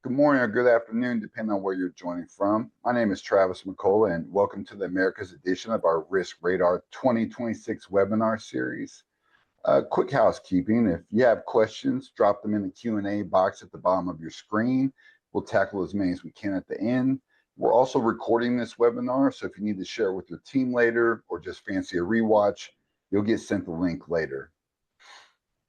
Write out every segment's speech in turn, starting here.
good morning, or good afternoon, depending on where you're joining from. My name is Travis Mikkola, and welcome to the Americas edition of our Risk Radar 2026 webinar series. Quick housekeeping: if you have questions, drop them in the Q&A box at the bottom of your screen. We'll tackle as many as we can at the end. We're also recording this webinar, so if you need to share it with your team later or just fancy a rewatch, you'll get sent the link later.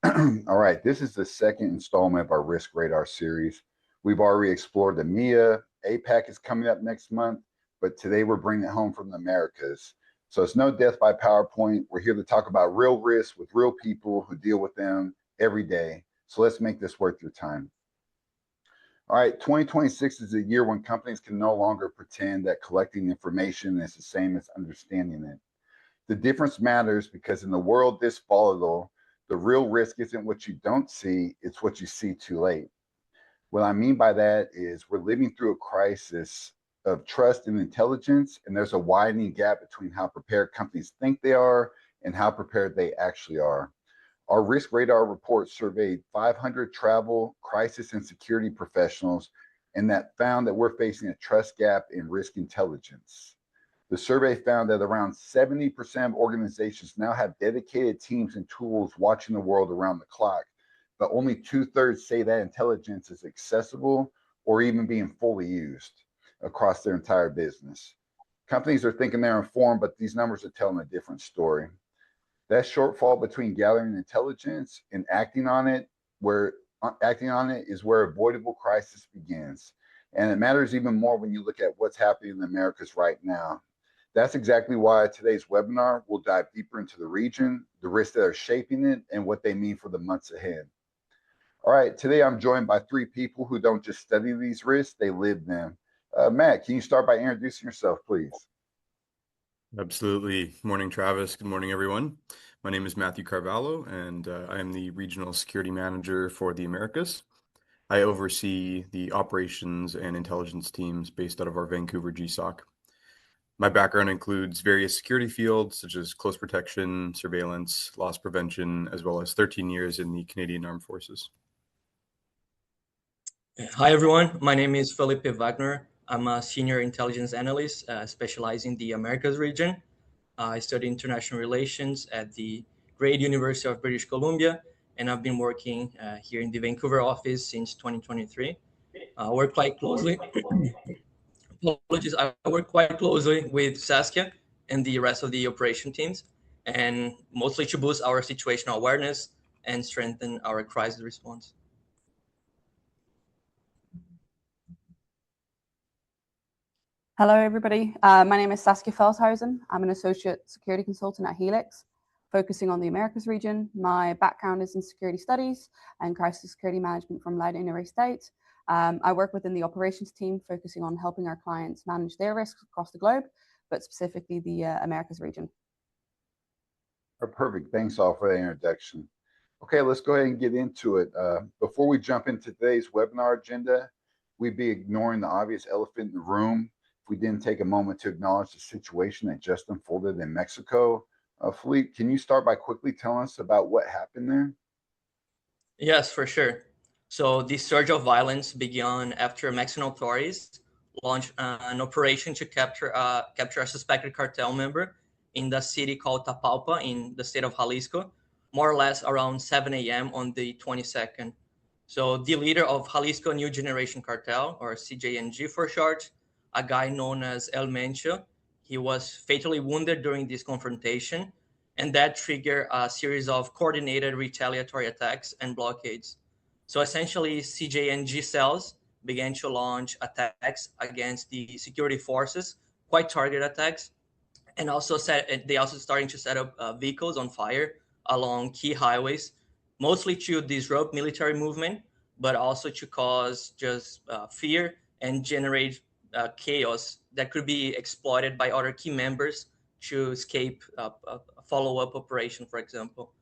All right, this is the second installment of our Risk Radar series. We've already explored the EMEA. APAC is coming up next month, but today we're bringing it home from the Americas. So it's no death by PowerPoint. We're here to talk about real risks with real people who deal with them every day. So let's make this worth your time. All right, 2026 is a year when companies can no longer pretend that collecting information is the same as understanding it. The difference matters because in the world this volatile, the real risk isn't what you don't see, it's what you see too late. What I mean by that is we're living through a crisis of trust and intelligence, and there's a widening gap between how prepared companies think they are and how prepared they actually are. Our Risk Radar report surveyed 500 travel, crisis, and security professionals, and that found that we're facing a trust gap in risk intelligence. The survey found that around 70% of organizations now have dedicated teams and tools watching the world around the clock, but only 2/3 say that intelligence is accessible or even being fully used across their entire business. Companies are thinking they're informed, but these numbers are telling a different story. That shortfall between gathering intelligence and acting on it is where avoidable crisis begins. And it matters even more when you look at what's happening in the Americas right now. That's exactly why today's webinar will dive deeper into the region, the risks that are shaping it, and what they mean for the months ahead. All right, today I'm joined by three people who don't just study these risks, they live them. Matt, can you start by introducing yourself, please? Absolutely. Good morning, Travis. Good morning, everyone. My name is Matthew Carvalho, and I am the Regional Security Manager for the Americas. I oversee the operations and intelligence teams based out of our Vancouver GSOC. My background includes various security fields such as close protection, surveillance, loss prevention, as well as 13 years in the Canadian Armed Forces. Hi, everyone. My name is Felipe Wagner. I'm a senior intelligence analyst specializing in the Americas region. I study international relations at the Great University of British Columbia, and I've been working here in the Vancouver office since 2023. I work quite closely. I work quite closely with Saskia and the rest of the operation teams, and mostly to boost our situational awareness and strengthen our crisis response. Hello, everybody. My name is Saskia Veldhuizen. I'm an associate security consultant at Helix, focusing on the Americas region. My background is in security studies and crisis security management from Leiden University State. I work within the operations team, focusing on helping our clients manage their risks across the globe, but specifically the Americas region. Perfect. Thanks all for that introduction. Okay, let's go ahead and get into it. Before we jump into today's webinar agenda, we'd be ignoring the obvious elephant in the room if we didn't take a moment to acknowledge the situation that just unfolded in Mexico. Felipe, can you start by quickly telling us about what happened there? Yes, for sure. So the surge of violence began after Mexican authorities launched an operation to capture a suspected cartel member in the city called Tapalpa in the state of Jalisco, more or less around 7 a.m. on the 22nd. So the leader of Jalisco New Generation Cartel, or CJNG for short, a guy known as El Mencho, he was fatally wounded during this confrontation, and that triggered a series of coordinated retaliatory attacks and blockades. So essentially, CJNG cells began to launch attacks against the security forces, quite targeted attacks, and they also starting to set up vehicles on fire along key highways, mostly to disrupt military movement, but also to cause just fear and generate chaos that could be exploited by other key members to escape a follow-up operation, for example.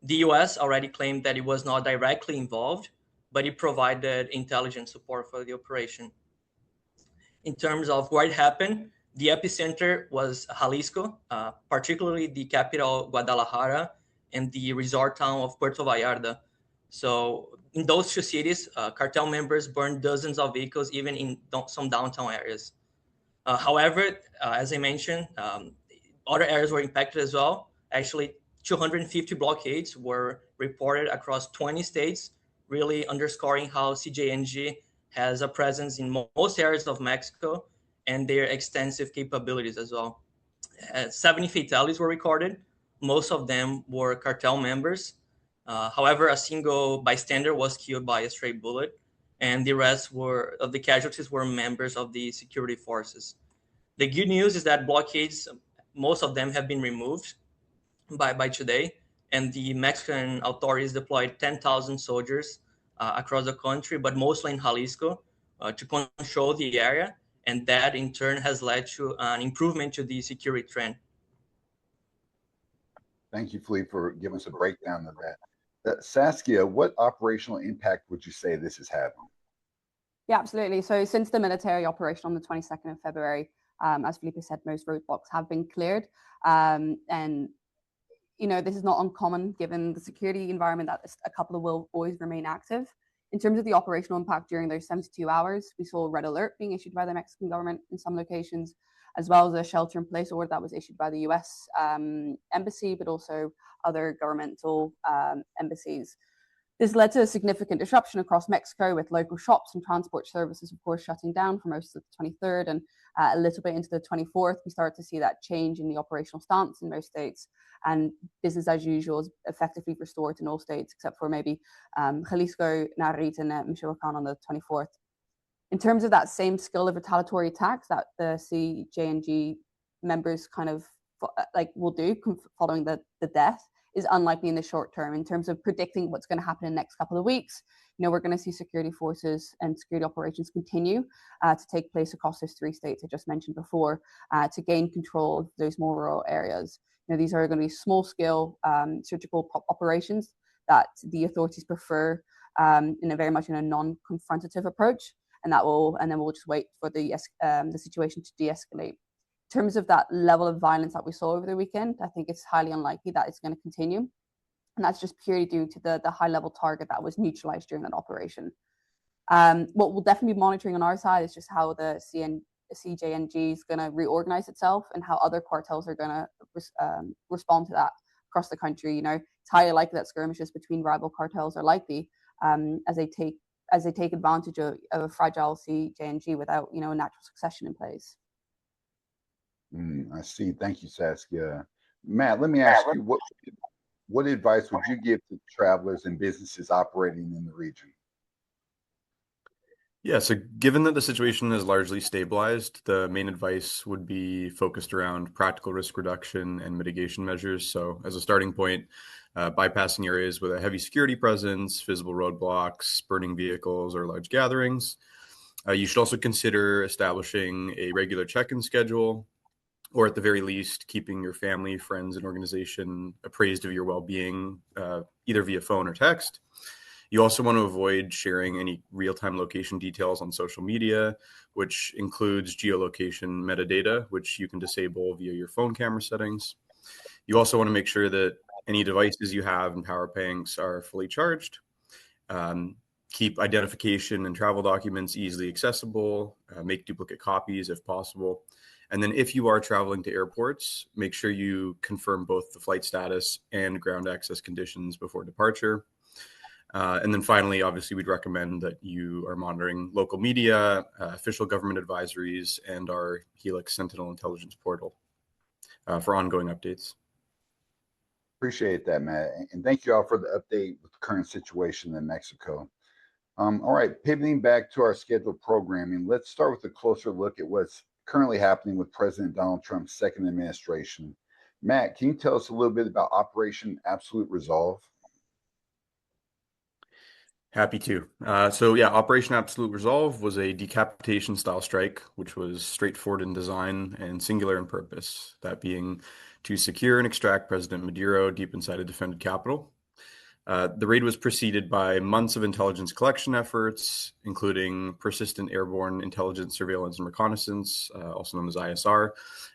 The US already claimed that it was not directly involved, but it provided intelligence support for the operation. In terms of where it happened, the epicenter was Jalisco, particularly the capital Guadalajara and the resort town of Puerto Vallarta. So in those two cities, cartel members burned dozens of vehicles, even in some downtown areas. However, as I mentioned, other areas were impacted as well. Actually, 250 blockades were reported across 20 states, really underscoring how CJNG has a presence in most areas of Mexico and their extensive capabilities as well. 70 fatalities were recorded. Most of them were cartel members. However, a single bystander was killed by a stray bullet, and the rest of the casualties were members of the security forces. The good news is that blockades, most of them have been removed by today, and the Mexican authorities deployed 10,000 soldiers across the country, but mostly in Jalisco, to control the area, and that in turn has led to an improvement to the security trend. Thank you, Felipe, for giving us a breakdown of that. Saskia, what operational impact would you say this is having? Yeah, absolutely. So since the military operation on the 22nd of February, as Felipe said, most roadblocks have been cleared. And, this is not uncommon given the security environment that a couple will always remain active. In terms of the operational impact during those 72 hours, we saw a red alert being issued by the Mexican government in some locations, as well as a shelter-in-place order that was issued by the US embassy, but also other governmental embassies. This led to a significant disruption across Mexico, with local shops and transport services, of course, shutting down for most of the 23rd, and a little bit into the 24th. We started to see that change in the operational stance in most states, and business as usual is effectively restored in all states, except for maybe Jalisco, Nayarit, and Michoacan on the 24th. In terms of that same scale of retaliatory attacks that the CJNG members kind of will do following the death, is unlikely in the short term. In terms of predicting what's going to happen in the next couple of weeks, we're going to see security forces and security operations continue to take place across those three states I just mentioned before, to gain control of those more rural areas. These are going to be small-scale surgical operations that the authorities prefer, very much in a non-confrontative approach, and then we'll just wait for the situation to de-escalate. In terms of that level of violence that we saw over the weekend, I think it's highly unlikely that it's going to continue. And that's just purely due to the high-level target that was neutralized during that operation. What we'll definitely be monitoring on our side is just how the CJNG is going to reorganize itself and how other cartels are going to respond to that across the country. It's highly likely that skirmishes between rival cartels are likely as they take advantage of a fragile CJNG without a natural succession in place. I see. Thank you, Saskia. Matt, let me ask you, what advice would you give to travelers and businesses operating in the region? Yeah, so given that the situation has largely stabilized, the main advice would be focused around practical risk reduction and mitigation measures. So as a starting point, bypassing areas with a heavy security presence, visible roadblocks, burning vehicles, or large gatherings. You should also consider establishing a regular check-in schedule, or at the very least, keeping your family, friends, and organization appraised of your well-being, either via phone or text. You also want to avoid sharing any real-time location details on social media, which includes geolocation metadata, which you can disable via your phone camera settings. You also want to make sure that any devices you have and power banks are fully charged. Keep identification and travel documents easily accessible. Make duplicate copies if possible. And then if you are traveling to airports, make sure you confirm both the flight status and ground access conditions before departure. And then finally, obviously, we'd recommend that you are monitoring local media, official government advisories, and our Helix Sentinel intelligence portal for ongoing updates. Appreciate that, Matt. And thank you all for the update with the current situation in Mexico. All right, pivoting back to our scheduled programming, let's start with a closer look at what's currently happening with President Donald Trump's second administration. Matt, can you tell us a little bit about Operation Absolute Resolve? Happy to. Operation Absolute Resolve was a decapitation style strike, which was straightforward in design and singular in purpose, that being to secure and extract President Maduro deep inside a defended capital. The raid was preceded by months of intelligence collection efforts, including persistent airborne intelligence, surveillance, and reconnaissance, also known as ISR,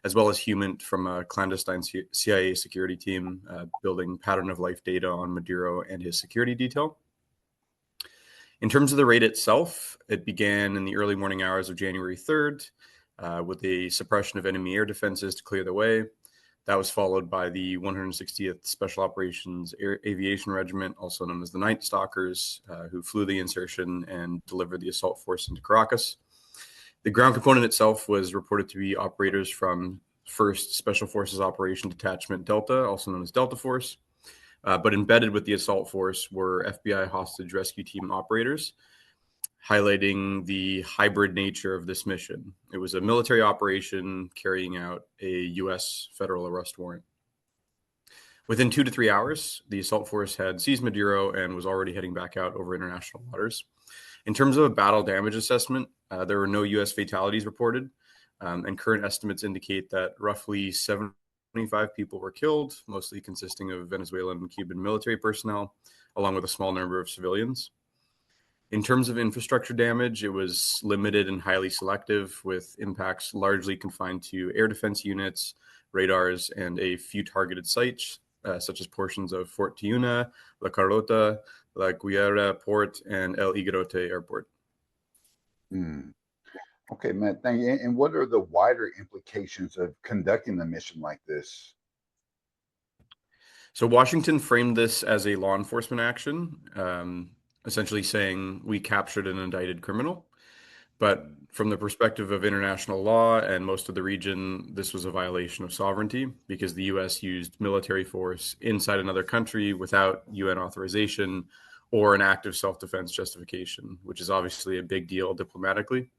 as well as HUMINT from a clandestine CIA security team building pattern of life data on Maduro and his security detail. In terms of the raid itself, it began in the early morning hours of January 3rd with a suppression of enemy air defenses to clear the way. That was followed by the 160th Special Operations Aviation Regiment, also known as the Night Stalkers, who flew the insertion and delivered the assault force into Caracas. The ground component itself was reported to be operators from 1st Special Forces Operation Detachment Delta, also known as Delta Force. But embedded with the assault force were FBI hostage rescue team operators, highlighting the hybrid nature of this mission. It was a military operation carrying out a U.S. federal arrest warrant. Within 2 to 3 hours, the assault force had seized Maduro and was already heading back out over international waters. In terms of a battle damage assessment, there were no U.S. fatalities reported, and current estimates indicate that roughly 75 people were killed, mostly consisting of Venezuelan and Cuban military personnel, along with a small number of civilians. In terms of infrastructure damage, it was limited and highly selective, with impacts largely confined to air defense units, radars, and a few targeted sites, such as portions of Fort Tiuna, La Carlota, La Guaira Port, and El Higuerote Airport. Okay, Matt, thank you. And what are the wider implications of conducting a mission like this? So Washington framed this as a law enforcement action, essentially saying we captured an indicted criminal. But from the perspective of international law and most of the region, this was a violation of sovereignty because the U.S. used military force inside another country without UN authorization or an act of self-defense justification, which is obviously a big deal diplomatically.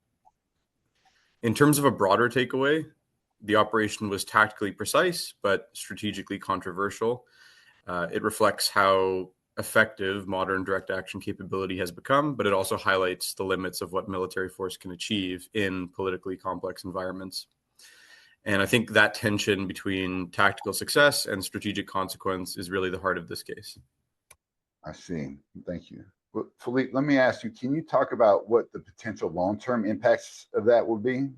In terms of a broader takeaway, the operation was tactically precise, but strategically controversial. It reflects how effective modern direct action capability has become, but it also highlights the limits of what military force can achieve in politically complex environments. And I think that tension between tactical success and strategic consequence is really the heart of this case. I see. Thank you. Well, Felipe, let me ask you, can you talk about what the potential long-term impacts of that would be?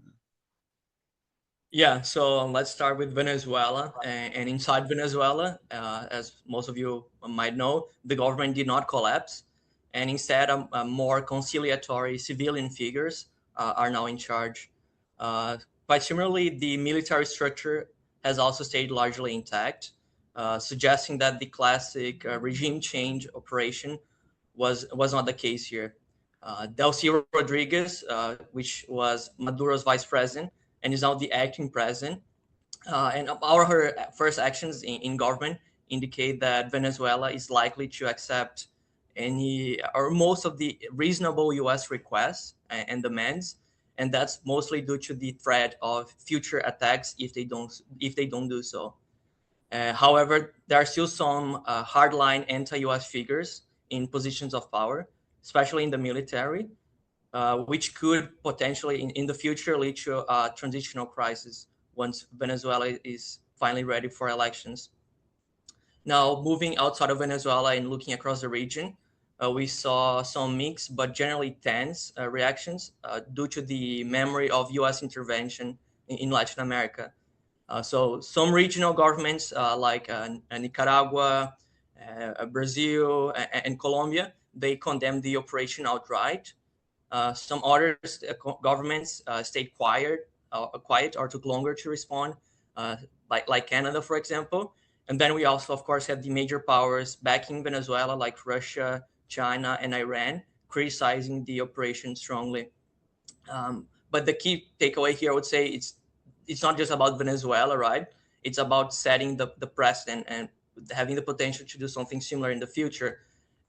Yeah, so let's start with Venezuela. And inside Venezuela, as most of you might know, the government did not collapse. And instead, a more conciliatory civilian figures are now in charge. Quite similarly, the military structure has also stayed largely intact, suggesting that the classic regime change operation was not the case here. Delcy Rodriguez, which was Maduro's vice president, and is now the acting president. And her first actions in government indicate that Venezuela is likely to accept any or most of the reasonable U.S. requests and demands, and that's mostly due to the threat of future attacks if they don't do so. However, there are still some hardline anti-U.S. figures in positions of power, especially in the military, which could potentially in the future lead to a transitional crisis once Venezuela is finally ready for elections. Now, moving outside of Venezuela and looking across the region, we saw some mixed but generally tense reactions due to the memory of U.S. intervention in Latin America. So some regional governments like Nicaragua, Brazil, and Colombia, they condemned the operation outright. Some other governments stayed quiet or took longer to respond, like Canada, for example. And then we also, of course, had the major powers backing Venezuela, like Russia, China, and Iran, criticizing the operation strongly. But the key takeaway here, I would say, it's not just about Venezuela, right? It's about setting the precedent and having the potential to do something similar in the future.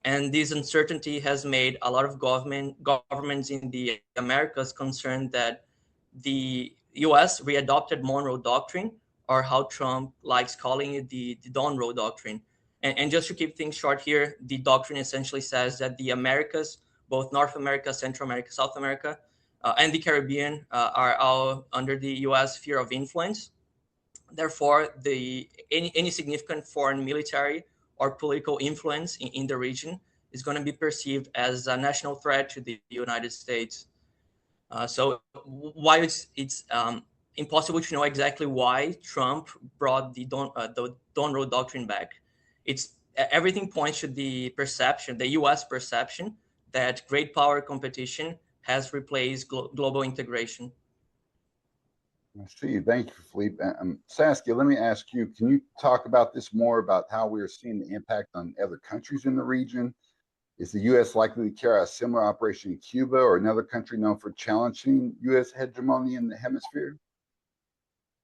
And this uncertainty has made a lot of governments in the Americas concerned that the U.S. readopted Monroe Doctrine, or how Trump likes calling it, the Donroe Doctrine. And just to keep things short here, the doctrine essentially says that the Americas, both North America, Central America, South America, and the Caribbean are all under the U.S. sphere of influence. Therefore, any significant foreign military or political influence in the region is going to be perceived as a national threat to the United States. So while it's impossible to know exactly why Trump brought the Donroe Doctrine back, everything points to the perception, the U.S. perception, that great power competition has replaced global integration. I see. Thank you, Felipe. Saskia, let me ask you, can you talk about this more about how we are seeing the impact on other countries in the region? Is the U.S. likely to carry out a similar operation in Cuba or another country known for challenging U.S. hegemony in the hemisphere?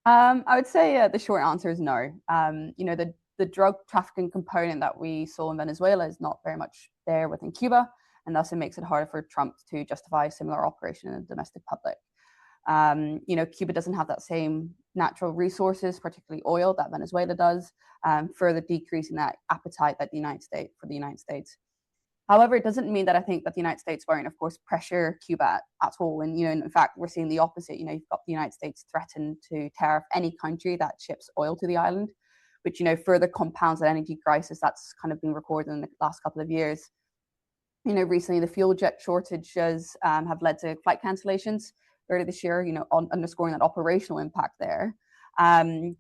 I would say the short answer is no. The drug trafficking component that we saw in Venezuela is not very much there within Cuba, and thus it makes it harder for Trump to justify a similar operation in the domestic public. Cuba doesn't have that same natural resources, particularly oil, that Venezuela does, further decreasing that appetite that the United States. However, it doesn't mean that I think that the United States won't, of course, pressure Cuba at all. And, in fact, we're seeing the opposite. You've got the United States threaten to tariff any country that ships oil to the island, which, further compounds an energy crisis that's kind of been recorded in the last couple of years. Recently the fuel jet shortages have led to flight cancellations earlier this year, underscoring that operational impact there.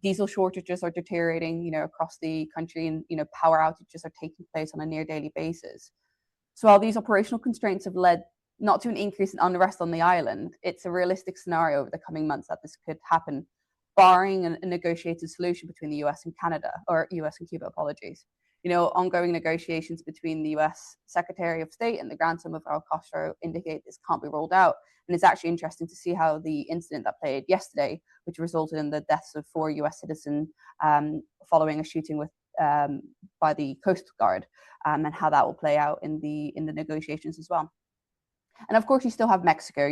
Diesel shortages are deteriorating, across the country, and, power outages are taking place on a near daily basis. So while these operational constraints have led not to an increase in unrest on the island, it's a realistic scenario over the coming months that this could happen, barring a negotiated solution between the US and Canada, or US and Cuba, apologies. Ongoing negotiations between the US Secretary of State and the grandson of Raul Castro indicate this can't be rolled out. And it's actually interesting to see how the incident that played yesterday, which resulted in the deaths of 4 US citizens following a shooting by the Coast Guard, and how that will play out in the negotiations as well. And of course, you still have Mexico.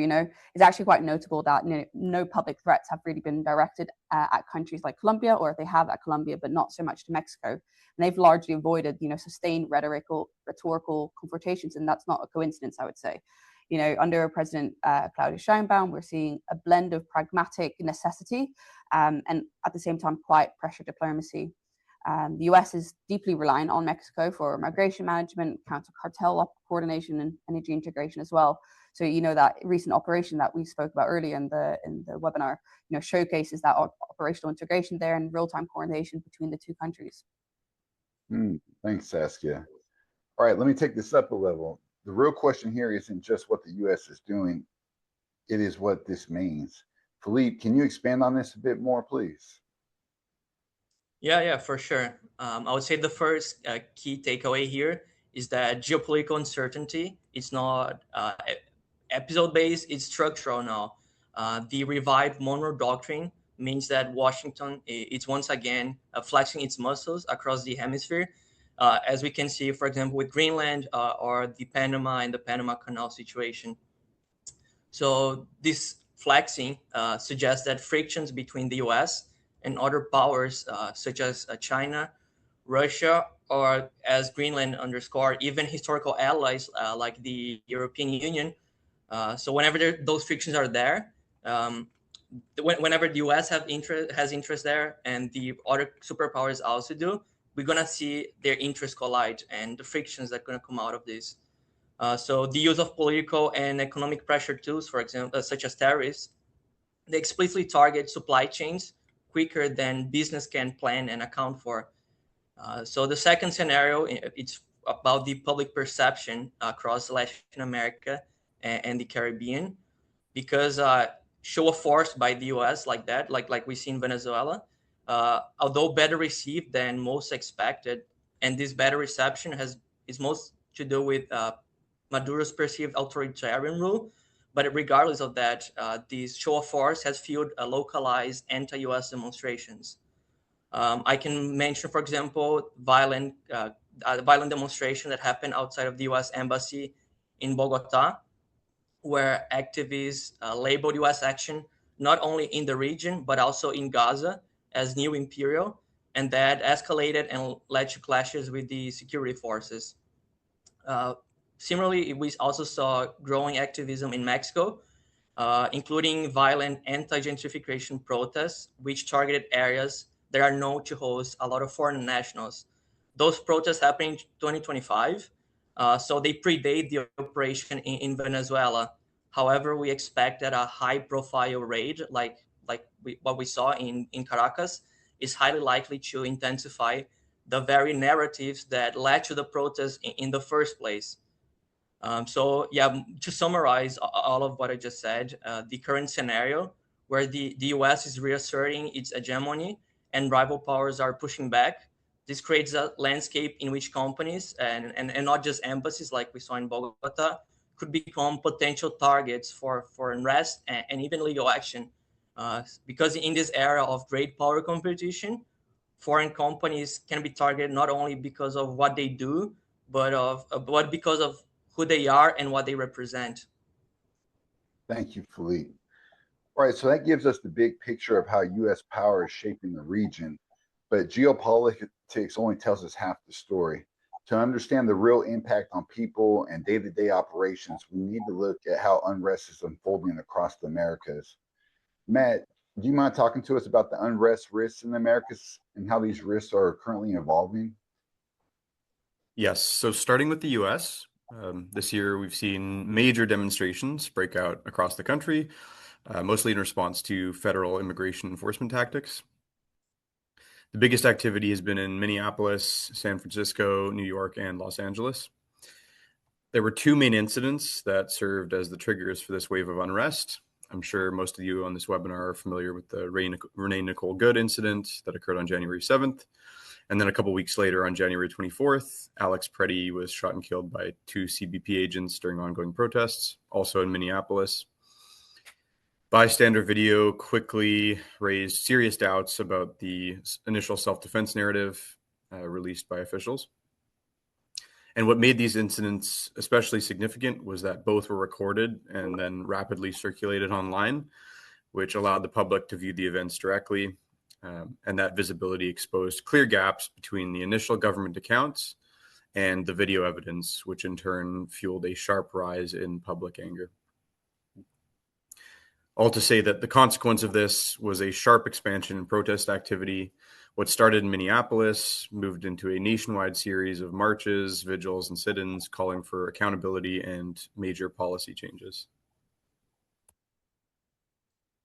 It's actually quite notable that no public threats have really been directed at countries like Colombia, or if they have at Colombia, but not so much to Mexico. And they've largely avoided, sustained rhetorical confrontations, and that's not a coincidence, I would say. Under President Claudia Sheinbaum, we're seeing a blend of pragmatic necessity and at the same time quiet pressure diplomacy. The US is deeply reliant on Mexico for migration management, counter-cartel coordination, and energy integration as well. So, that recent operation that we spoke about earlier in the webinar, showcases that operational integration there and real-time coordination between the two countries. Thanks, Saskia. All right, let me take this up a level. The real question here isn't just what the US is doing, it is what this means. Felipe, can you expand on this a bit more, please? Yeah, for sure. I would say the first key takeaway here is that geopolitical uncertainty is not episode-based, it's structural now. The revived Monroe Doctrine means that Washington is once again flexing its muscles across the hemisphere, as we can see, for example, with Greenland or the Panama and the Panama Canal situation. So this flexing suggests that frictions between the US and other powers such as China, Russia, or as Greenland underscored, even historical allies like the European Union. So whenever those frictions are there, whenever the US has interest there and the other superpowers also do, we're going to see their interests collide and the frictions that are going to come out of this. So the use of political and economic pressure tools, for example, such as tariffs, they explicitly target supply chains quicker than business can plan and account for. So the second scenario, it's about the public perception across Latin America and the Caribbean, because show of force by the US like that, like we see in Venezuela, although better received than most expected, and this better reception is most to do with Maduro's perceived authoritarian rule. But regardless of that, this show of force has fueled localized anti-US demonstrations. I can mention, for example, violent demonstration that happened outside of the US Embassy in Bogota, where activists labeled US action not only in the region, but also in Gaza as new imperial, and that escalated and led to clashes with the security forces. Similarly, we also saw growing activism in Mexico, including violent anti-gentrification protests, which targeted areas that are known to host a lot of foreign nationals. Those protests happened in 2025, so they predate the operation in Venezuela. However, we expect that a high-profile raid, like what we saw in Caracas, is highly likely to intensify the very narratives that led to the protests in the first place. So yeah, to summarize all of what I just said, the current scenario where the US is reasserting its hegemony and rival powers are pushing back, this creates a landscape in which companies and not just embassies like we saw in Bogota could become potential targets for unrest and even legal action. Because in this era of great power competition, foreign companies can be targeted not only because of what they do, but because of who they are and what they represent. Thank you, Felipe. All right, so that gives us the big picture of how U.S. power is shaping the region, but geopolitics only tells us half the story. To understand the real impact on people and day-to-day operations, we need to look at how unrest is unfolding across the Americas. Matt, do you mind talking to us about the unrest risks in the Americas and how these risks are currently evolving? Yes, so starting with the US, this year we've seen major demonstrations break out across the country, mostly in response to federal immigration enforcement tactics. The biggest activity has been in Minneapolis, San Francisco, New York, and Los Angeles. There were two main incidents that served as the triggers for this wave of unrest. I'm sure most of you on this webinar are familiar with the Renee Nicole Good incident that occurred on January 7th. And then a couple weeks later, on January 24th, Alex Preddy was shot and killed by two CBP agents during ongoing protests, also in Minneapolis. Bystander video quickly raised serious doubts about the initial self-defense narrative released by officials. And what made these incidents especially significant was that both were recorded and then rapidly circulated online, which allowed the public to view the events directly. And that visibility exposed clear gaps between the initial government accounts and the video evidence, which in turn fueled a sharp rise in public anger. All to say that the consequence of this was a sharp expansion in protest activity. What started in Minneapolis moved into a nationwide series of marches, vigils, and sit-ins calling for accountability and major policy changes.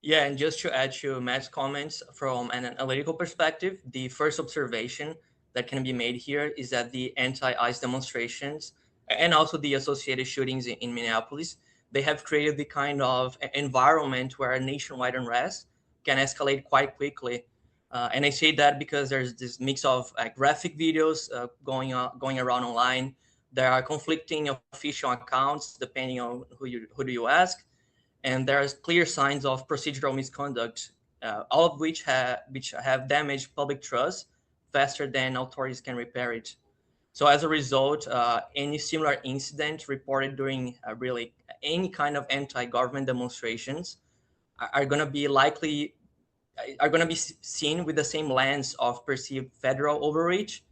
Yeah, and just to add to Matt's comments from an analytical perspective, the first observation that can be made here is that the anti-ICE demonstrations and also the associated shootings in Minneapolis, they have created the kind of environment where a nationwide unrest can escalate quite quickly. And I say that because there's this mix of graphic videos going around online. There are conflicting official accounts depending on who do you ask, and there's clear signs of procedural misconduct, all of which have damaged public trust faster than authorities can repair it. So as a result, any similar incident reported during really any kind of anti-government demonstrations are going to be seen with the same lens of perceived federal overreach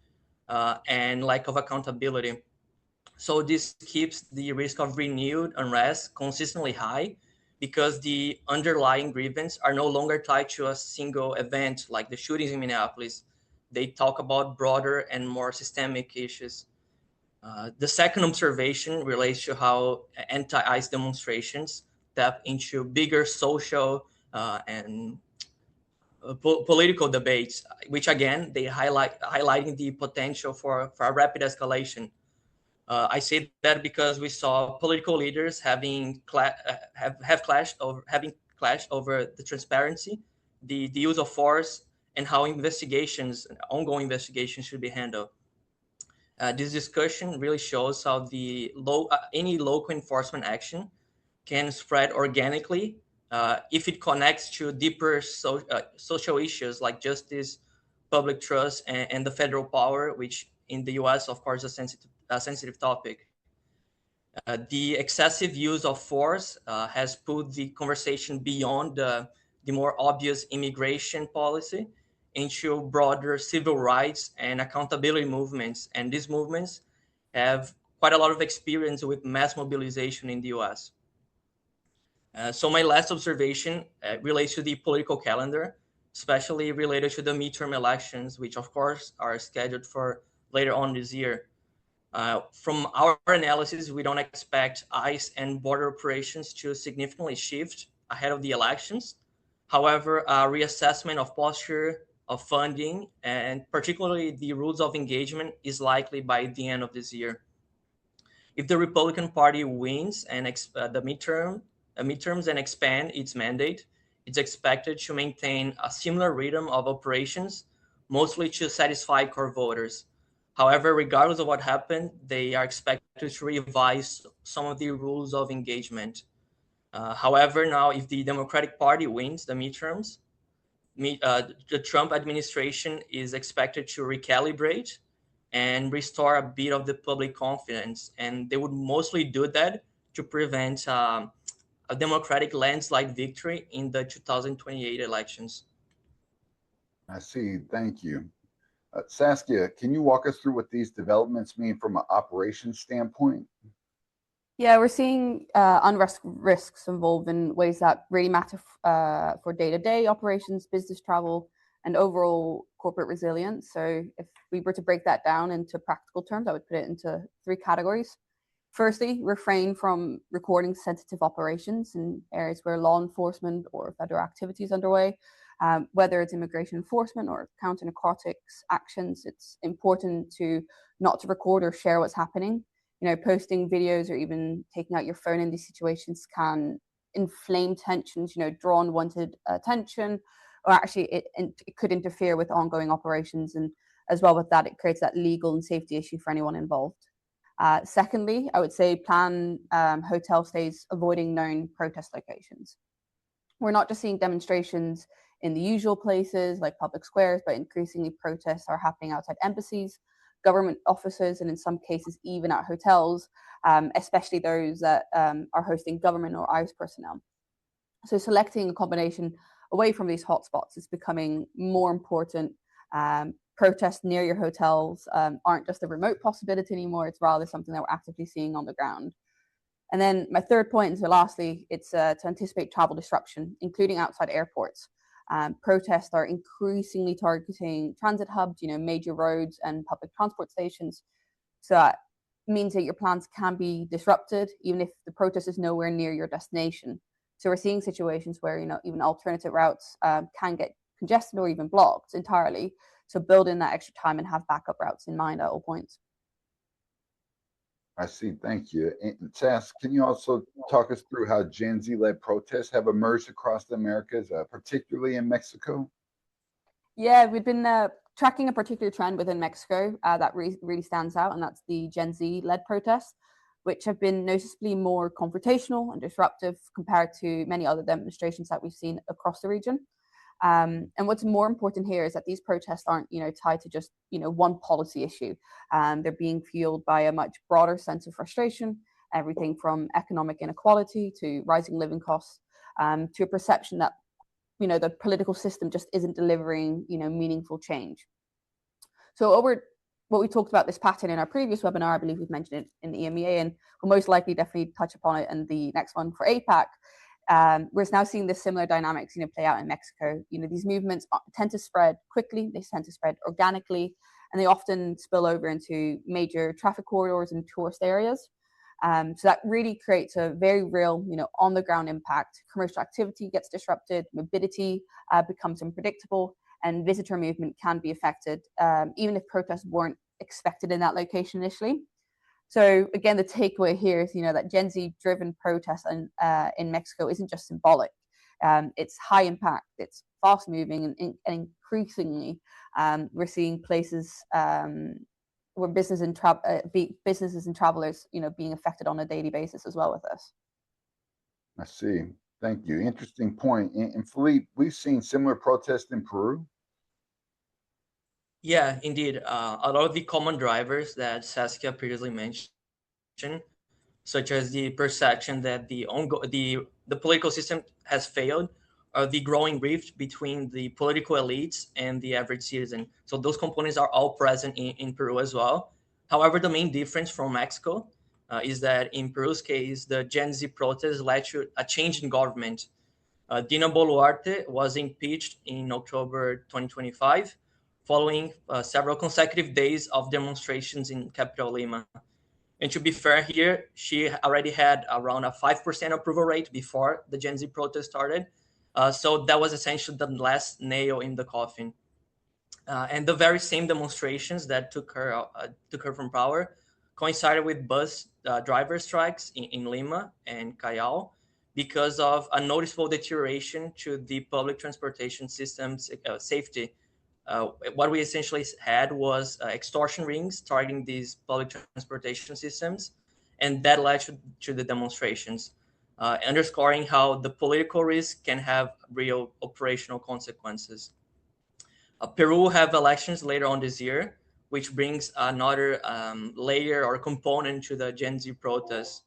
and lack of accountability. So this keeps the risk of renewed unrest consistently high because the underlying grievances are no longer tied to a single event like the shootings in Minneapolis. They talk about broader and more systemic issues. The second observation relates to how anti-ICE demonstrations tap into bigger social and political debates, which again, they highlighting the potential for a rapid escalation. I say that because we saw political leaders having clashed over the transparency, the use of force, and how ongoing investigations should be handled. This discussion really shows how any local enforcement action can spread organically if it connects to deeper social issues like justice, public trust, and the federal power, which in the US, of course, is a sensitive topic. The excessive use of force has put the conversation beyond the more obvious immigration policy into broader civil rights and accountability movements. And these movements have quite a lot of experience with mass mobilization in the US. So my last observation relates to the political calendar, especially related to the midterm elections, which of course are scheduled for later on this year. From our analysis, we don't expect ICE and border operations to significantly shift ahead of the elections. However, a reassessment of posture, of funding, and particularly the rules of engagement is likely by the end of this year. if the Republican Party wins and the midterms and expand its mandate, it's expected to maintain a similar rhythm of operations, mostly to satisfy core voters. However, regardless of what happened, they are expected to revise some of the rules of engagement. However, now if the Democratic Party wins the midterms, the Trump administration is expected to recalibrate and restore a bit of the public confidence. And they would mostly do that to prevent a Democratic landslide victory in the 2028 elections. I see. Thank you. Saskia, can you walk us through what these developments mean from an operations standpoint? Yeah, we're seeing unrest risks involved in ways that really matter for day-to-day operations, business travel, and overall corporate resilience. So if we were to break that down into practical terms, I would put it into 3 categories. Firstly, refrain from recording sensitive operations in areas where law enforcement or federal activity is underway. Whether it's immigration enforcement or counter-narcotics actions, it's important not to record or share what's happening. Posting videos or even taking out your phone in these situations can inflame tensions, draw unwanted attention, or actually it could interfere with ongoing operations. And as well with that, it creates that legal and safety issue for anyone involved. Secondly, I would say plan hotel stays avoiding known protest locations. We're not just seeing demonstrations in the usual places like public squares, but increasingly protests are happening outside embassies, government offices, and in some cases even at hotels, especially those that are hosting government or ICE personnel. So selecting a combination away from these hotspots is becoming more important. Protests near your hotels aren't just a remote possibility anymore, it's rather something that we're actively seeing on the ground. And then my third point, and so lastly, it's to anticipate travel disruption, including outside airports. Protests are increasingly targeting transit hubs, major roads and public transport stations. So that means that your plans can be disrupted, even if the protest is nowhere near your destination. So we're seeing situations where, even alternative routes can get congested or even blocked entirely. So build in that extra time and have backup routes in mind at all points. I see. Thank you. And Sas, can you also talk us through how Gen Z-led protests have emerged across the Americas, particularly in Mexico? Yeah, we've been tracking a particular trend within Mexico that really stands out, and that's the Gen Z-led protests, which have been noticeably more confrontational and disruptive compared to many other demonstrations that we've seen across the region. And what's more important here is that these protests aren't, tied to just, one policy issue. They're being fueled by a much broader sense of frustration, everything from economic inequality to rising living costs, to a perception that, the political system just isn't delivering, meaningful change. So what we talked about this pattern in our previous webinar, I believe we've mentioned it in the EMEA, and we'll most likely definitely touch upon it in the next one for APAC. We're now seeing this similar dynamics, play out in Mexico. These movements tend to spread quickly, they tend to spread organically, and they often spill over into major traffic corridors and tourist areas. So that really creates a very real, on the ground impact. Commercial activity gets disrupted, mobility becomes unpredictable, and visitor movement can be affected, even if protests weren't expected in that location initially. So again, the takeaway here is, that Gen Z-driven protest in Mexico isn't just symbolic. It's high impact, it's fast-moving, and increasingly, we're seeing places where businesses and travelers, being affected on a daily basis as well with this. I see. Thank you. Interesting point. And Felipe, we've seen similar protests in Peru. Yeah, indeed. A lot of the common drivers that Saskia previously mentioned, such as the perception that the political system has failed, or the growing rift between the political elites and the average citizen. So those components are all present in Peru as well. However, the main difference from Mexico is that in Peru's case, the Gen Z protests led to a change in government. Dina Boluarte was impeached in October 2025, following several consecutive days of demonstrations in capital Lima. And to be fair here, she already had around a 5% approval rate before the Gen Z protest started. So that was essentially the last nail in the coffin. And the very same demonstrations that took her from power coincided with bus driver strikes in Lima and Callao because of a noticeable deterioration to the public transportation system's safety. What we essentially had was extortion rings targeting these public transportation systems, and that led to the demonstrations, underscoring how the political risk can have real operational consequences. Peru will have elections later on this year, which brings another layer or component to the Gen Z protests.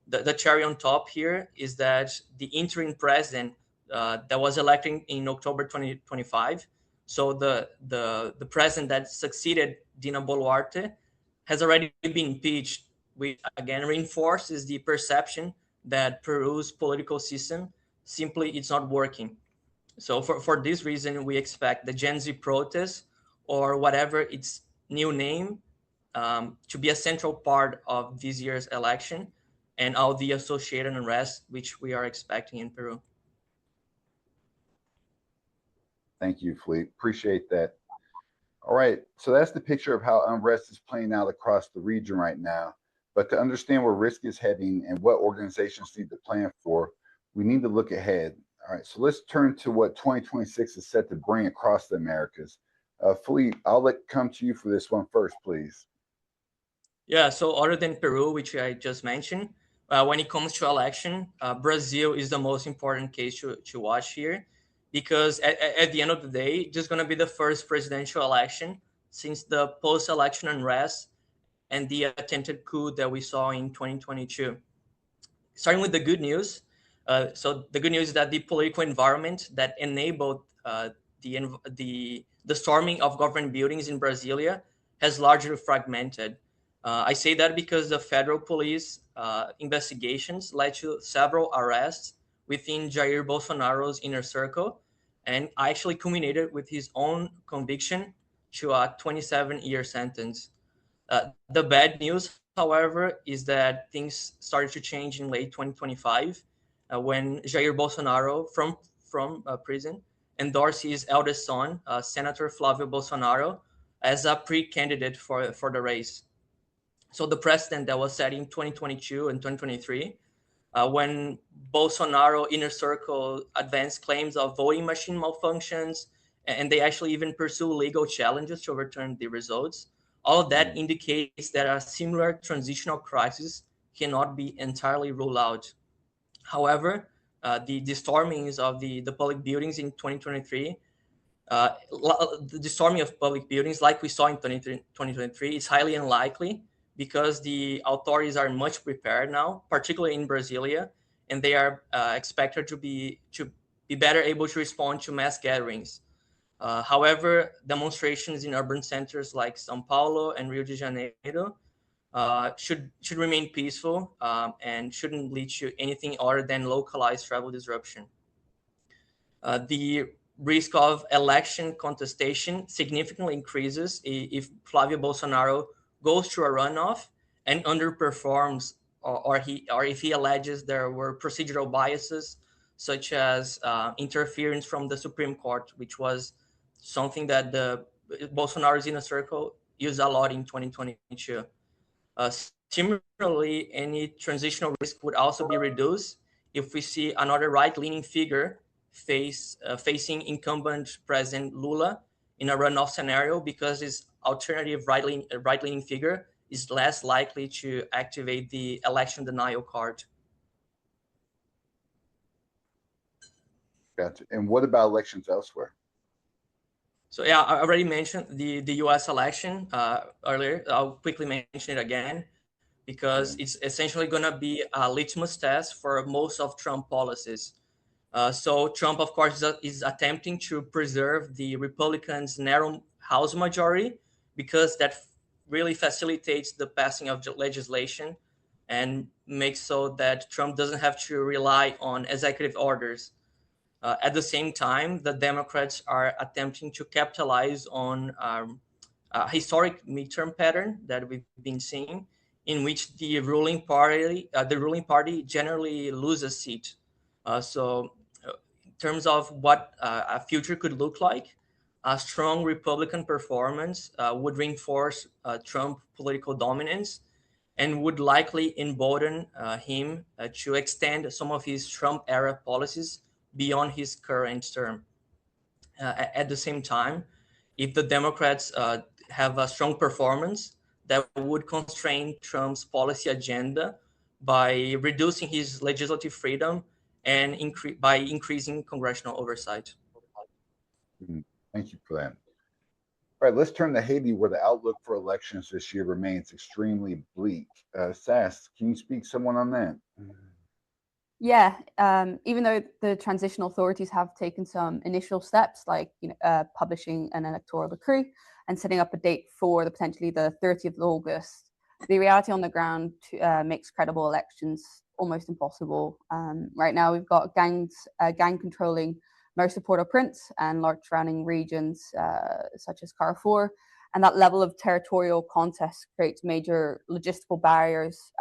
The cherry on top here is that the interim president that was elected in October 2025, so the president that succeeded Dina Boluarte, has already been impeached, which again reinforces the perception that Peru's political system simply it's not working. So for this reason, we expect the Gen Z protests, or whatever its new name, to be a central part of this year's election and all the associated unrest which we are expecting in Peru. Thank you, Felipe. Appreciate that. All right, so that's the picture of how unrest is playing out across the region right now. But to understand where risk is heading and what organizations need to plan for, we need to look ahead. All right, so let's turn to what 2026 is set to bring across the Americas. Felipe, I'll come to you for this one first, please. Yeah, so other than Peru, which I just mentioned, when it comes to election, Brazil is the most important case to watch here, because at the end of the day, just going to be the first presidential election since the post-election unrest and the attempted coup that we saw in 2022. Starting with the good news. So the good news is that the political environment that enabled the storming of government buildings in Brasilia has largely fragmented. I say that because the federal police investigations led to several arrests within Jair Bolsonaro's inner circle, and actually culminated with his own conviction to a 27-year sentence. The bad news, however, is that things started to change in late 2025 when Jair Bolsonaro, from prison, endorsed his eldest son, Senator Flávio Bolsonaro, as a pre-candidate for the race. So the precedent that was set in 2022 and 2023, when Bolsonaro inner circle advanced claims of voting machine malfunctions, and they actually even pursue legal challenges to overturn the results. All of that indicates that a similar transitional crisis cannot be entirely ruled out. However, the stormings of the public buildings in 2023, the storming of public buildings like we saw in 2023 is highly unlikely, because the authorities are much prepared now, particularly in Brasilia, and they are expected to be better able to respond to mass gatherings. However, demonstrations in urban centers like São Paulo and Rio de Janeiro should remain peaceful and shouldn't lead to anything other than localized travel disruption. The risk of election contestation significantly increases if Flávio Bolsonaro goes through a runoff and underperforms, or if he alleges there were procedural biases, such as interference from the Supreme Court, which was something that the Bolsonaro's inner circle used a lot in 2022. Similarly, any transitional risk would also be reduced if we see another right-leaning figure facing incumbent President Lula in a runoff scenario, because his alternative right-leaning figure is less likely to activate the election denial card. Gotcha. And what about elections elsewhere? So yeah, I already mentioned the U.S. election earlier. I'll quickly mention it again, because it's essentially going to be a litmus test for most of Trump policies. So Trump, of course, is attempting to preserve the Republicans' narrow House majority, because that really facilitates the passing of legislation and makes so that Trump doesn't have to rely on executive orders. At the same time, the Democrats are attempting to capitalize on a historic midterm pattern that we've been seeing, in which the ruling party generally loses seat. So in terms of what a future could look like, a strong Republican performance would reinforce Trump political dominance, and would likely embolden him to extend some of his Trump-era policies beyond his current term. At the same time, if the Democrats have a strong performance, that would constrain Trump's policy agenda by reducing his legislative freedom and by increasing congressional oversight. Thank you for that. All right, let's turn to Haiti, where the outlook for elections this year remains extremely bleak. Sass, can you speak someone on that? Yeah, even though the transitional authorities have taken some initial steps, like publishing an electoral decree and setting up a date for potentially the 30th of August, the reality on the ground makes credible elections almost impossible. Right now, we've got gang controlling most of Port-au-Prince and large surrounding regions such as Carrefour. And that level of territorial contest creates major logistical barriers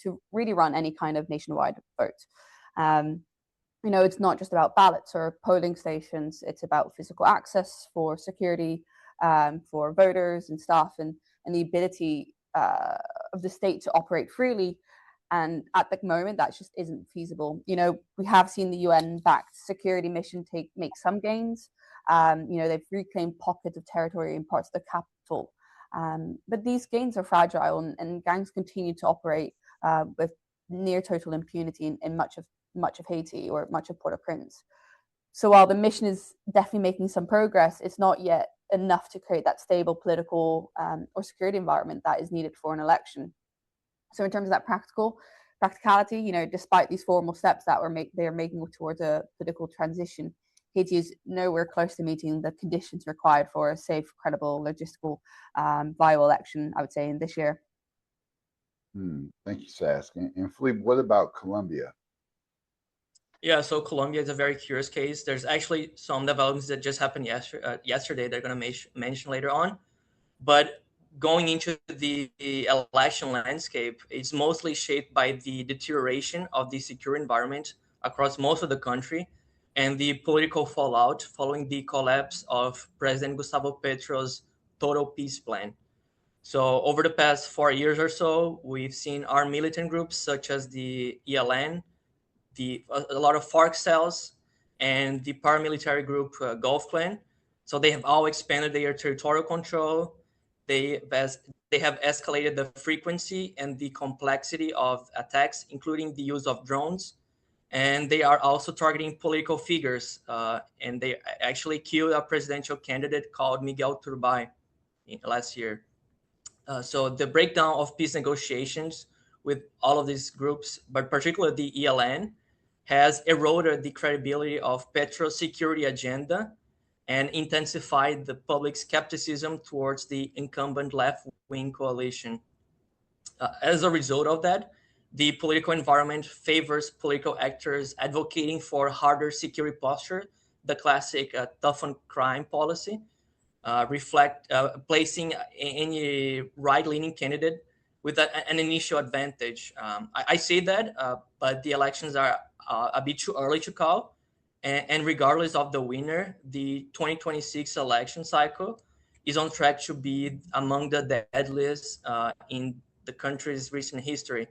to really run any kind of nationwide vote. It's not just about ballots or polling stations. It's about physical access for security, for voters and staff, and the ability of the state to operate freely. And at the moment, that just isn't feasible. We have seen the UN-backed security mission make some gains. They've reclaimed pockets of territory in parts of the capital. But these gains are fragile, and gangs continue to operate with near total impunity in much of Haiti or much of Port-au-Prince. So while the mission is definitely making some progress, it's not yet enough to create that stable political or security environment that is needed for an election. So in terms of that practicality, despite these formal steps that they are making towards a political transition, Haiti is nowhere close to meeting the conditions required for a safe, credible, logistical, viable election, I would say, in this year. Thank you, Sask. And Felipe, what about Colombia? Yeah, so Colombia is a very curious case. There's actually some developments that just happened yesterday they're going to mention later on. But going into the election landscape, it's mostly shaped by the deterioration of the secure environment across most of the country and the political fallout following the collapse of President Gustavo Petro's total peace plan. So over the past 4 years or so, we've seen our militant groups such as the ELN, a lot of FARC cells, and the paramilitary group Gulf Clan. So they have all expanded their territorial control. They have escalated the frequency and the complexity of attacks, including the use of drones. And they are also targeting political figures. And they actually killed a presidential candidate called Miguel Turbay last year. So the breakdown of peace negotiations with all of these groups, but particularly the ELN, has eroded the credibility of Petro's security agenda and intensified the public skepticism towards the incumbent left-wing coalition. As a result of that, the political environment favors political actors advocating for harder security posture, the classic tough on crime policy, placing any right-leaning candidate with an initial advantage. I say that, but the elections are a bit too early to call. And regardless of the winner, the 2026 election cycle is on track to be among the deadliest in the country's recent history.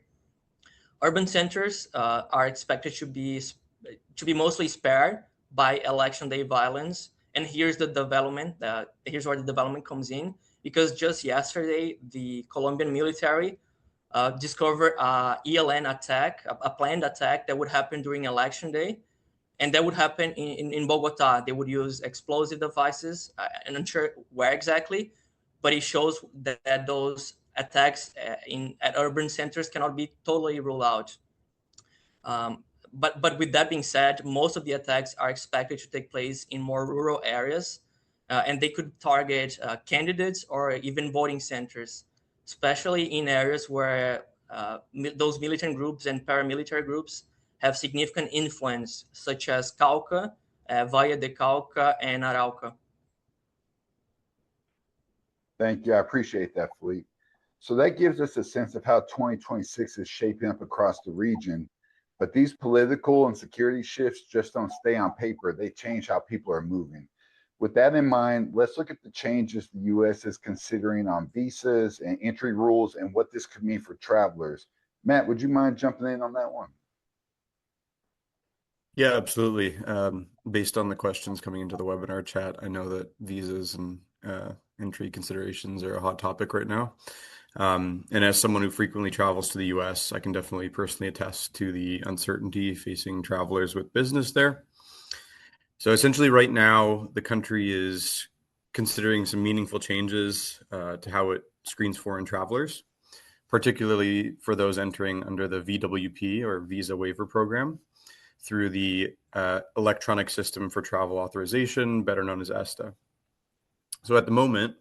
Urban centers are expected to be mostly spared by election day violence. And here's the development. Here's where the development comes in, because just yesterday, the Colombian military discovered a ELN attack, a planned attack that would happen during election day. And that would happen in Bogota. They would use explosive devices. I'm not sure where exactly, but it shows that those attacks at urban centers cannot be totally ruled out. But with that being said, most of the attacks are expected to take place in more rural areas, and they could target candidates or even voting centers, especially in areas where those militant groups and paramilitary groups have significant influence, such as Cauca, Valle de Cauca, and Arauca. Thank you. I appreciate that, Felipe. So that gives us a sense of how 2026 is shaping up across the region. But these political and security shifts just don't stay on paper. They change how people are moving. With that in mind, let's look at the changes the U.S. is considering on visas and entry rules and what this could mean for travelers. Matt, would you mind jumping in on that one? Yeah, absolutely. Based on the questions coming into the webinar chat, I know that visas and entry considerations are a hot topic right now. And as someone who frequently travels to the US, I can definitely personally attest to the uncertainty facing travelers with business there. So essentially right now, the country is considering some meaningful changes to how it screens foreign travelers, particularly for those entering under the VWP or Visa Waiver Program through the Electronic System for Travel Authorization, better known as ESTA. So at the moment,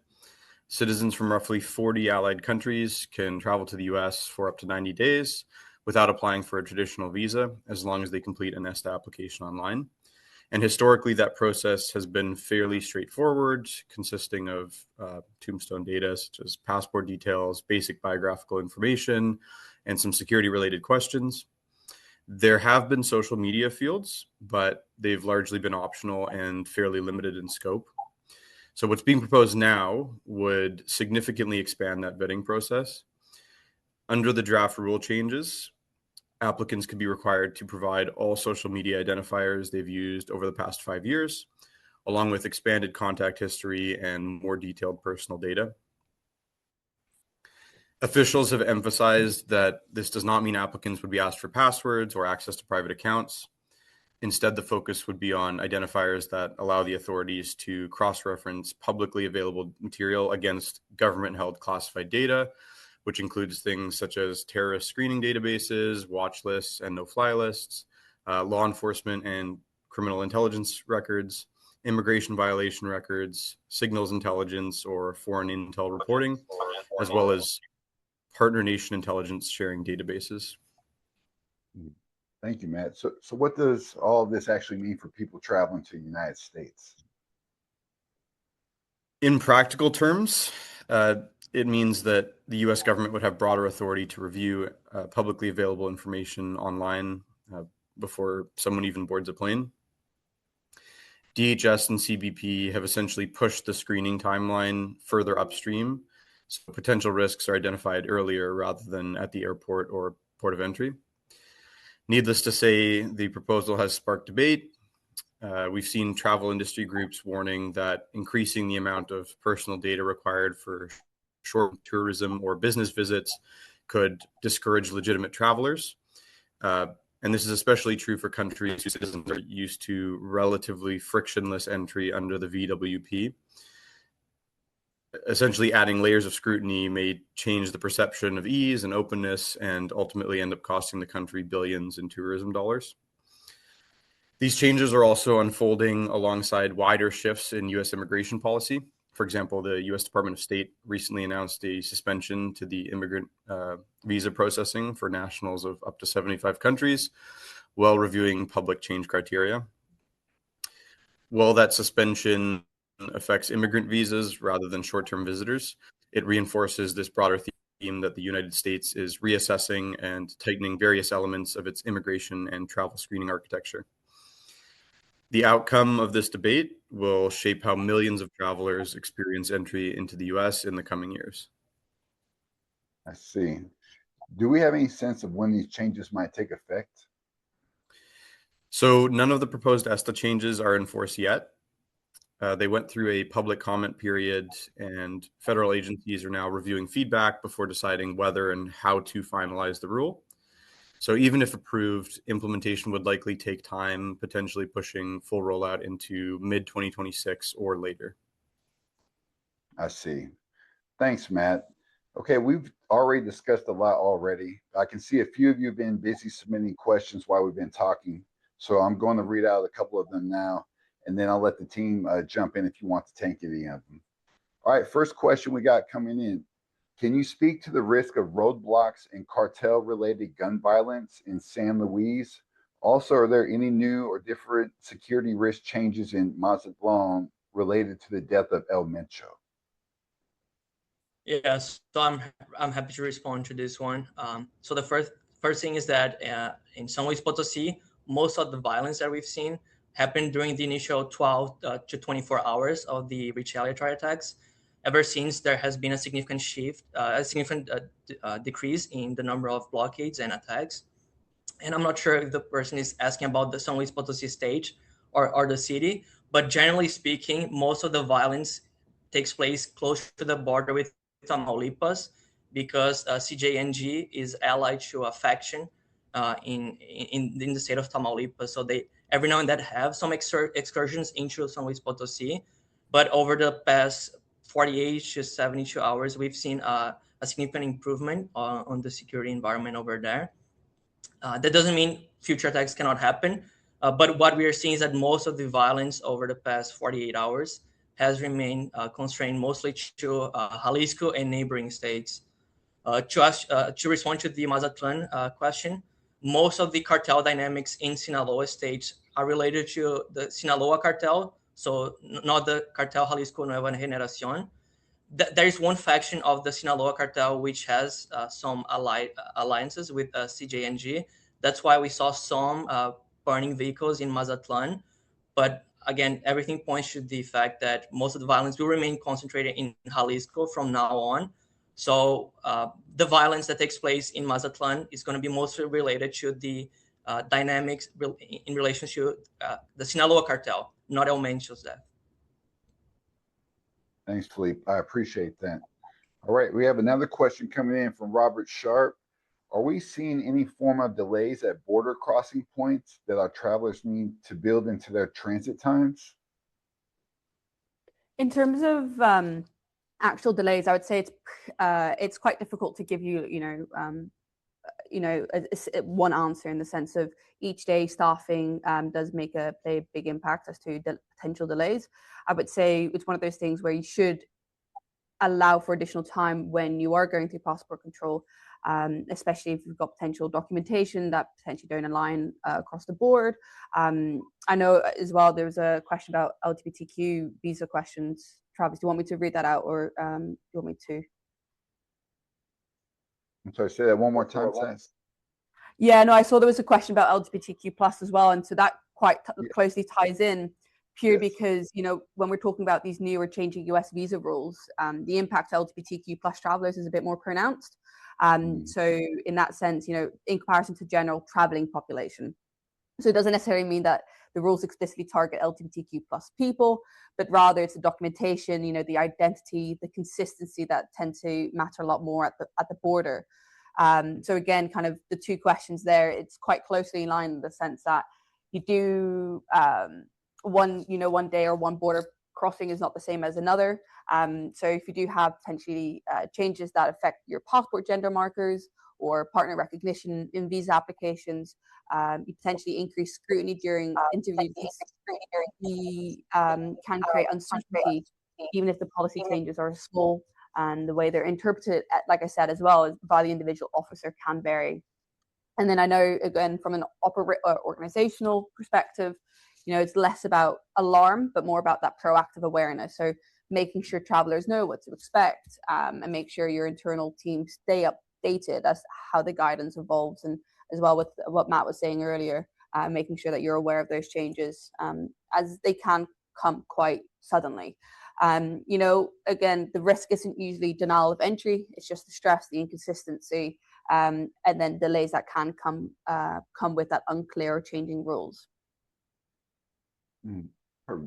citizens from roughly 40 allied countries can travel to the US for up to 90 days without applying for a traditional visa, as long as they complete an ESTA application online. And historically, that process has been fairly straightforward, consisting of tombstone data such as passport details, basic biographical information, and some security-related questions. There have been social media fields, but they've largely been optional and fairly limited in scope. So what's being proposed now would significantly expand that vetting process. Under the draft rule changes, applicants could be required to provide all social media identifiers they've used over the past 5 years, along with expanded contact history and more detailed personal data. Officials have emphasized that this does not mean applicants would be asked for passwords or access to private accounts. Instead, the focus would be on identifiers that allow the authorities to cross-reference publicly available material against government-held classified data, which includes things such as terrorist screening databases, watch lists, and no-fly lists, law enforcement and criminal intelligence records, immigration violation records, signals intelligence or foreign intel reporting, as well as partner nation intelligence sharing databases. Thank you, Matt. So what does all of this actually mean for people traveling to the United States? In practical terms, it means that the US government would have broader authority to review publicly available information online before someone even boards a plane. DHS and CBP have essentially pushed the screening timeline further upstream, so potential risks are identified earlier rather than at the airport or port of entry. Needless to say, the proposal has sparked debate. We've seen travel industry groups warning that increasing the amount of personal data required for short tourism or business visits could discourage legitimate travelers. And this is especially true for countries whose citizens are used to relatively frictionless entry under the VWP. Essentially, adding layers of scrutiny may change the perception of ease and openness and ultimately end up costing the country billions in tourism dollars. These changes are also unfolding alongside wider shifts in U.S. immigration policy. For example, the U.S. Department of State recently announced a suspension to the immigrant visa processing for nationals of up to 75 countries while reviewing public change criteria. While that suspension affects immigrant visas rather than short-term visitors, it reinforces this broader theme that the United States is reassessing and tightening various elements of its immigration and travel screening architecture. The outcome of this debate will shape how millions of travelers experience entry into the US in the coming years. I see. Do we have any sense of when these changes might take effect? So none of the proposed ESTA changes are in force yet. They went through a public comment period, and federal agencies are now reviewing feedback before deciding whether and how to finalize the rule. So even if approved, implementation would likely take time, potentially pushing full rollout into mid-2026 or later. I see. Thanks, Matt. Okay, we've already discussed a lot already. I can see a few of you have been busy submitting questions while we've been talking. So I'm going to read out a couple of them now, and then I'll let the team jump in if you want to take any of them. All right, first question we got coming in. Can you speak to the risk of roadblocks and cartel-related gun violence in San Luis? Also, are there any new or different security risk changes in Mazatlan related to the death of El Mencho? Yes, so I'm happy to respond to this one. So the first thing is that in San Luis Potosí, most of the violence that we've seen happened during the initial 12 to 24 hours of the retaliatory attacks. Ever since, there has been a significant shift, a significant decrease in the number of blockades and attacks. And I'm not sure if the person is asking about the San Luis Potosi state or the city, but generally speaking, most of the violence takes place close to the border with Tamaulipas, because CJNG is allied to a faction in the state of Tamaulipas. So they every now and then have some excursions into San Luis Potosi, but over the past 48 to 72 hours, we've seen a significant improvement on the security environment over there. That doesn't mean future attacks cannot happen, but what we are seeing is that most of the violence over the past 48 hours has remained constrained mostly to Jalisco and neighboring states. To respond to the Mazatlan question, most of the cartel dynamics in Sinaloa states are related to the Sinaloa cartel, so not the Cartel Jalisco Nueva Generación. There is one faction of the Sinaloa cartel which has some alliances with CJNG. That's why we saw some burning vehicles in Mazatlan. But again, everything points to the fact that most of the violence will remain concentrated in Jalisco from now on. So the violence that takes place in Mazatlan is going to be mostly related to the dynamics in relation to the Sinaloa cartel, not El Mencho's death. Thanks, Felipe. I appreciate that. All right, we have another question coming in from Robert Sharp. Are we seeing any form of delays at border crossing points that our travelers need to build into their transit times? In terms of actual delays, I would say it's quite difficult to give you, one answer, in the sense of each day staffing does play a big impact as to potential delays. I would say it's one of those things where you should allow for additional time when you are going through passport control, especially if you've got potential documentation that potentially don't align across the board. I know as well there was a question about LGBTQ visa questions. Travis, do you want me to read that out, or do you want me to? I'm sorry, say that one more time, Sas. Yeah, no, I saw there was a question about LGBTQ plus as well, and so that quite closely ties in, purely because when we're talking about these new or changing US visa rules, the impact to LGBTQ plus travelers is a bit more pronounced. So in that sense, in comparison to general traveling population, so it doesn't necessarily mean that the rules explicitly target LGBTQ plus people, but rather it's the documentation, the identity, the consistency that tend to matter a lot more at the border. So again, kind of the two questions there, it's quite closely in line in the sense that you do one day or one border crossing is not the same as another. So if you do have potentially changes that affect your passport gender markers or partner recognition in visa applications, you potentially increase scrutiny during interviews. Can create uncertainty, even if the policy changes are small, and the way they're interpreted, like I said, as well, as by the individual officer can vary. And then I know, again, from an organizational perspective, it's less about alarm, but more about that proactive awareness. So making sure travelers know what to expect, and make sure your internal teams stay updated as how the guidance evolves, and as well with what Matt was saying earlier, making sure that you're aware of those changes, as they can come quite suddenly. Again, the risk isn't usually denial of entry. It's just the stress, the inconsistency, and then delays that can come with that unclear or changing rules.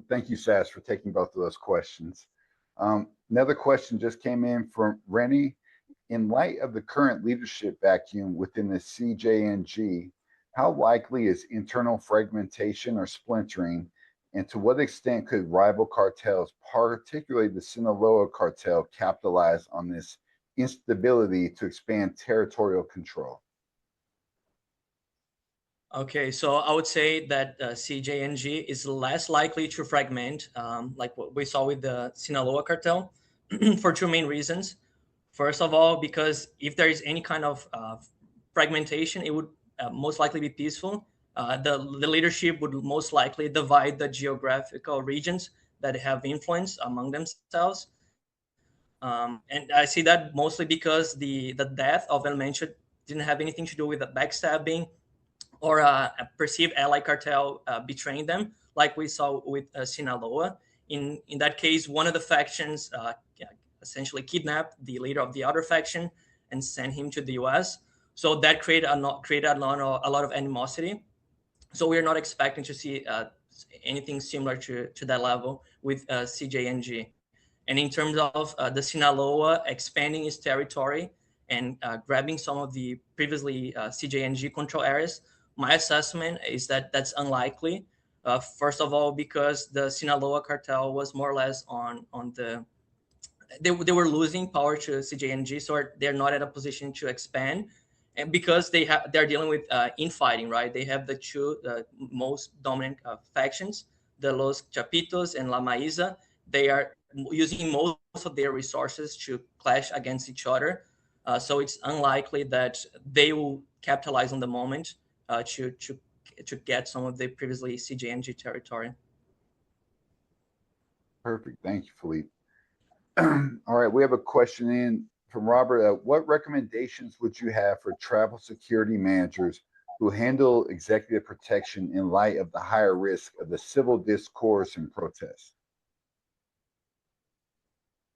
Thank you, Sas, for taking both of those questions. Another question just came in from Rennie. In light of the current leadership vacuum within the CJNG, how likely is internal fragmentation or splintering, and to what extent could rival cartels, particularly the Sinaloa cartel, capitalize on this instability to expand territorial control? Okay, so I would say that CJNG is less likely to fragment, like what we saw with the Sinaloa cartel, for two main reasons. First of all, because if there is any kind of fragmentation, it would most likely be peaceful. The leadership would most likely divide the geographical regions that have influence among themselves. And I see that mostly because the death of El Mencho didn't have anything to do with the backstabbing or a perceived ally cartel betraying them. like we saw with Sinaloa. In that case, one of the factions essentially kidnapped the leader of the other faction and sent him to the U.S. So that created a lot of animosity. So we're not expecting to see anything similar to that level with CJNG. And in terms of the Sinaloa expanding its territory and grabbing some of the previously CJNG control areas, my assessment is that that's unlikely. First of all, because the Sinaloa cartel was more or less on the they were losing power to CJNG, so they're not at a position to expand. And because they're dealing with infighting, right? They have the two most dominant factions, the Los Chapitos and La Maiza. They are using most of their resources to clash against each other. So it's unlikely that they will capitalize on the moment to get some of the previously CJNG territory. Perfect. Thank you, Felipe. All right, we have a question in from Robert. What recommendations would you have for travel security managers who handle executive protection in light of the higher risk of the civil discourse and protests?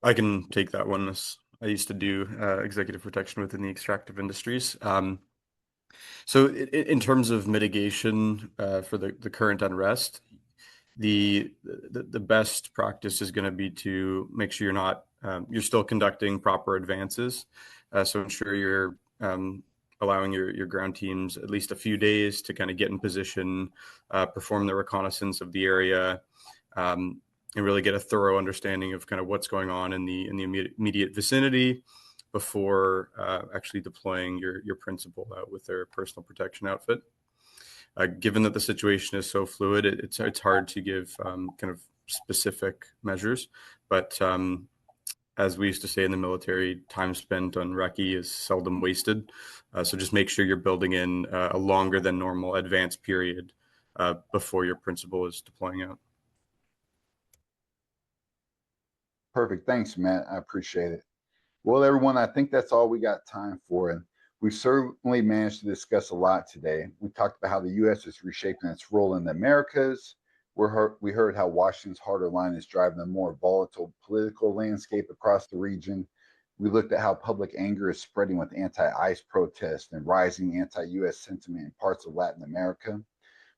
I can take that one. I used to do executive protection within the extractive industries. So in terms of mitigation for the current unrest, the best practice is going to be to make sure you're still conducting proper advances. So ensure you're allowing your ground teams at least a few days to kind of get in position, perform the reconnaissance of the area, and really get a thorough understanding of kind of what's going on in the immediate vicinity before actually deploying your principal out with their personal protection outfit. Given that the situation is so fluid, it's hard to give kind of specific measures. But as we used to say in the military, time spent on recce is seldom wasted. So just make sure you're building in a longer than normal advance period before your principal is deploying out. Perfect. Thanks, Matt. I appreciate it. Well, everyone, I think that's all we got time for. And we certainly managed to discuss a lot today. We talked about how the U.S. is reshaping its role in the Americas. We heard how Washington's harder line is driving a more volatile political landscape across the region. We looked at how public anger is spreading with anti-ICE protests and rising anti-U.S. sentiment in parts of Latin America.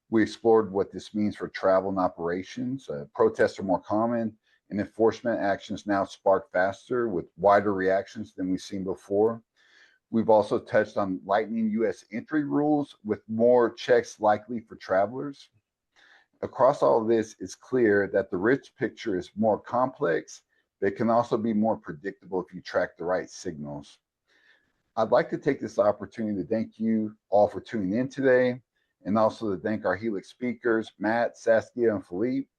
We explored what this means for travel and operations. Protests are more common, and enforcement actions now spark faster with wider reactions than we've seen before. We've also touched on lightening U.S. entry rules with more checks likely for travelers. Across all of this, it's clear that the rich picture is more complex, but it can also be more predictable if you track the right signals. I'd like to take this opportunity to thank you all for tuning in today, and also to thank our Helix speakers, Matt, Saskia, and Felipe.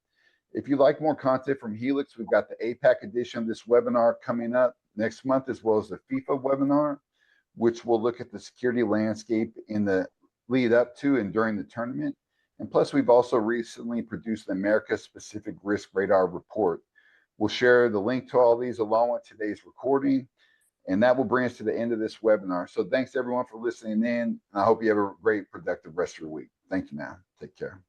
If you'd like more content from Helix, we've got the APAC edition of this webinar coming up next month, as well as the FIFA webinar, which will look at the security landscape in the lead up to and during the tournament. And plus, we've also recently produced an America-specific risk radar report. We'll share the link to all these along with today's recording, and that will bring us to the end of this webinar. So thanks everyone for listening in. I hope you have a great, productive rest of your week. Thank you now. Take care.